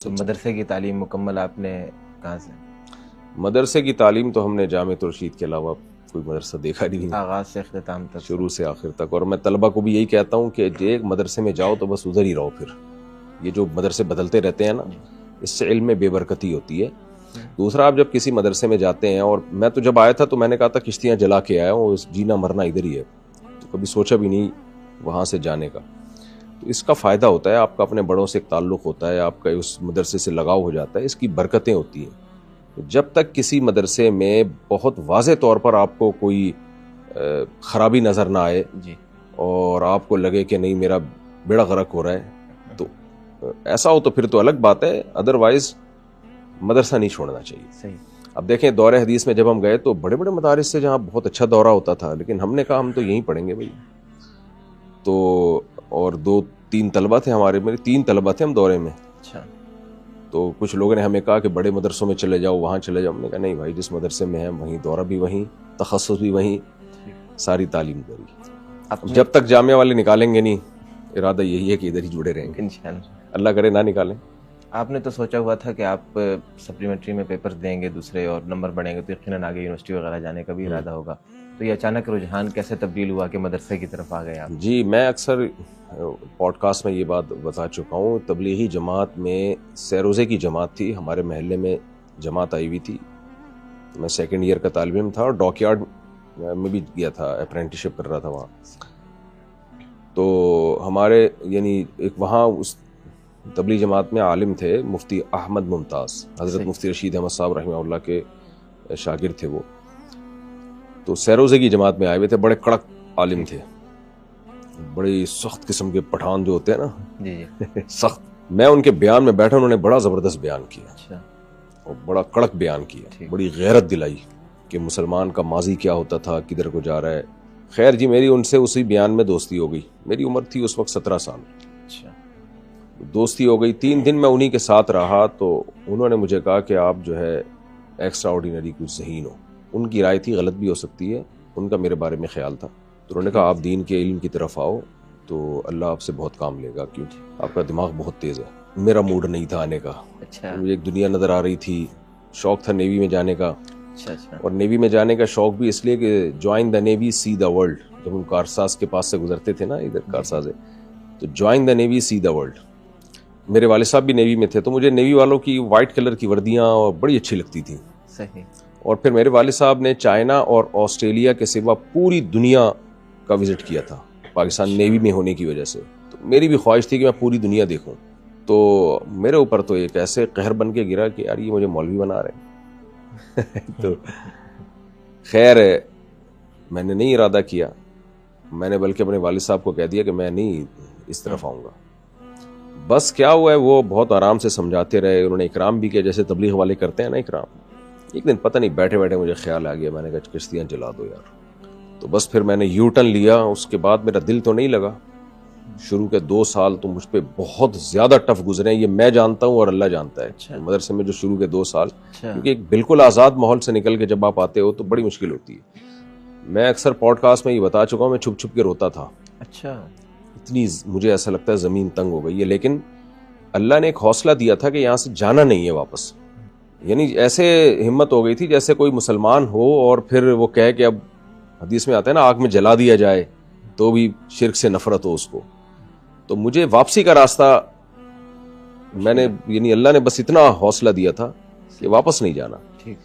تو مدرسے کی تعلیم مکمل آپ نے کہاں سے؟ مدرسے کی تعلیم تو ہم نے جامعہ الرشید کے علاوہ کوئی مدرسہ دیکھا نہیں، آغاز سے اختتام تک شروع سے آخر تک. اور میں طلبہ کو بھی یہی کہتا ہوں کہ ایک مدرسے میں جاؤ تو بس ادھر ہی رہو. پھر یہ جو مدرسے بدلتے رہتے ہیں نا، اس سے علم میں بے برکتی ہوتی ہے. دوسرا، آپ جب کسی مدرسے میں جاتے ہیں، اور میں تو جب آیا تھا تو میں نے کہا تھا کشتیاں جلا کے آیا ہوں، جینا مرنا ادھر ہی ہے، تو کبھی سوچا بھی نہیں وہاں سے جانے کا. تو اس کا فائدہ ہوتا ہے، آپ کا اپنے بڑوں سے ایک تعلق ہوتا ہے، آپ کا اس مدرسے سے لگاؤ ہو جاتا ہے، اس کی برکتیں ہوتی ہیں. جب تک کسی مدرسے میں بہت واضح طور پر آپ کو کوئی خرابی نظر نہ آئے جی، اور آپ کو لگے کہ نہیں میرا بیڑا غرق ہو رہا ہے، تو ایسا ہو تو پھر تو الگ بات ہے. ادروائز مدرسہ نہیں چھوڑنا چاہیے. صحیح. اب دیکھیں، دور حدیث میں جب ہم گئے تو بڑے بڑے مدارس سے جہاں بہت اچھا دورہ ہوتا تھا، لیکن ہم نے کہا ہم تو یہیں پڑھیں گے بھائی. تو اور 2-3 طلبہ تھے ہمارے، میرے 3 طلبہ تھے ہم دورے میں. اچھا. تو کچھ لوگوں نے ہمیں کہا کہ بڑے مدرسوں میں چلے جاؤ، وہاں چلے جاؤ. ہم نے کہا نہیں بھائی، جس مدرسے میں ہیں وہیں دورہ بھی وہیں، تخصص بھی وہیں، ساری تعلیم وہیں. جب تک جامعہ والے نکالیں گے نہیں، ارادہ یہی ہے کہ ادھر ہی جڑے رہیں گے. انشاءاللہ. اللہ کرے نہ نکالیں. آپ نے تو سوچا ہوا تھا کہ آپ سپلیمنٹری میں پیپر دیں گے دوسرے اور نمبر بڑھیں گے تو یقیناً آگے یونیورسٹی وغیرہ جانے کا بھی ارادہ ہوگا. تو یہ اچانک رجحان کیسے تبدیل ہوا کہ مدرسے کی طرف آ گئے آپ؟ جی، میں اکثر پوڈ کاسٹ میں یہ بات بتا چکا ہوں. تبلیغی جماعت میں سیروزے کی جماعت تھی، ہمارے محلے میں جماعت آئی ہوئی تھی. میں 2nd ایئر کا طالب علم تھا اور ڈاک یارڈ میں بھی گیا تھا، اپرینٹسشپ کر رہا تھا وہاں. تو ہمارے یعنی ایک وہاں اس تبلیغی جماعت میں عالم تھے مفتی احمد ممتاز، حضرت مفتی رشید احمد صاحب رحمہ اللہ کے شاگرد تھے وہ. تو سیروزے کی جماعت میں آئے ہوئے تھے، بڑے کڑک عالم تھے، بڑی سخت قسم کے پٹھان جو ہوتے ہیں نا، جی سخت. میں ان کے بیان میں بیٹھا، انہوں نے بڑا زبردست بیان کیا. اچھا. اور بڑا کڑک بیان کیا، بڑی غیرت دلائی کہ مسلمان کا ماضی کیا ہوتا تھا، کدھر کو جا رہا ہے. خیر جی، میری ان سے اسی بیان میں دوستی ہو گئی. میری عمر تھی اس وقت 17 سال. اچھا. دوستی ہو گئی. 3 دن میں انہی کے ساتھ رہا تو انہوں نے مجھے کہا کہ آپ جو ہے ایکسٹرا آرڈینری کچھ ذہین ہو. ان کی رائے تھی، غلط بھی ہو سکتی ہے، ان کا میرے بارے میں خیال تھا. تو انہوں نے کہا آپ دین کے علم کی طرف آؤ تو اللہ آپ سے بہت کام لے گا، کیونکہ آپ کا دماغ بہت تیز ہے. میرا موڈ نہیں تھا آنے کا. اچھا. مجھے ایک دنیا نظر آ رہی تھی، شوق تھا نیوی میں جانے کا. اچھا. اچھا. اور نیوی میں جانے کا شوق بھی اس لیے کہ join the navy see the world. جب ہم کارساز کے پاس سے گزرتے تھے نا، ادھر کارساز ہے، تو join the navy see the world. میرے والد صاحب بھی نیوی میں تھے، تو مجھے نیوی والوں کی وائٹ کلر کی وردیاں بڑی اچھی لگتی تھیں. صحیح. اور پھر میرے والد صاحب نے چائنا اور آسٹریلیا کے سوا پوری دنیا کا وزٹ کیا تھا پاکستان نیوی میں ہونے کی وجہ سے. تو میری بھی خواہش تھی کہ میں پوری دنیا دیکھوں. تو میرے اوپر تو ایک ایسے قہر بن کے گرا کہ یار یہ مجھے مولوی بنا رہے ہیں. تو خیر میں نے نہیں ارادہ کیا، میں نے بلکہ اپنے والد صاحب کو کہہ دیا کہ میں نہیں اس طرف آؤں گا. بس کیا ہوا ہے، وہ بہت آرام سے سمجھاتے رہے، انہوں نے اکرام بھی کیا جیسے تبلیغ والے کرتے ہیں نا اکرام. ایک دن پتہ نہیں بیٹھے بیٹھے مجھے خیال آ گیا، میں نے کہا کشتیاں جلا دو یار. تو بس پھر میں نے یو ٹرن لیا. اس کے بعد میرا دل تو نہیں لگا. شروع کے 2 سال تو مجھ پہ بہت زیادہ ٹف گزرے ہیں، یہ میں جانتا ہوں اور اللہ جانتا ہے. مدرسے میں جو شروع کے 2 سال، کیونکہ ایک بالکل آزاد ماحول سے نکل کے جب آپ آتے ہو تو بڑی مشکل ہوتی ہے. میں اکثر پوڈ کاسٹ میں یہ بتا چکا ہوں، میں چھپ چھپ کے روتا تھا. اچھا. اتنی مجھے ایسا لگتا ہے زمین تنگ ہو گئی ہے. لیکن اللہ نے ایک حوصلہ دیا تھا کہ یہاں سے جانا نہیں ہے واپس. یعنی ایسے ہمت ہو گئی تھی جیسے کوئی مسلمان ہو اور پھر وہ کہے کہ اب حدیث میں آتا ہے نا آگ میں جلا دیا جائے تو بھی شرک سے نفرت ہو اس کو. تو مجھے واپسی کا راستہ میں نے یعنی اللہ نے بس اتنا حوصلہ دیا تھا کہ واپس نہیں جانا. ٹھیک.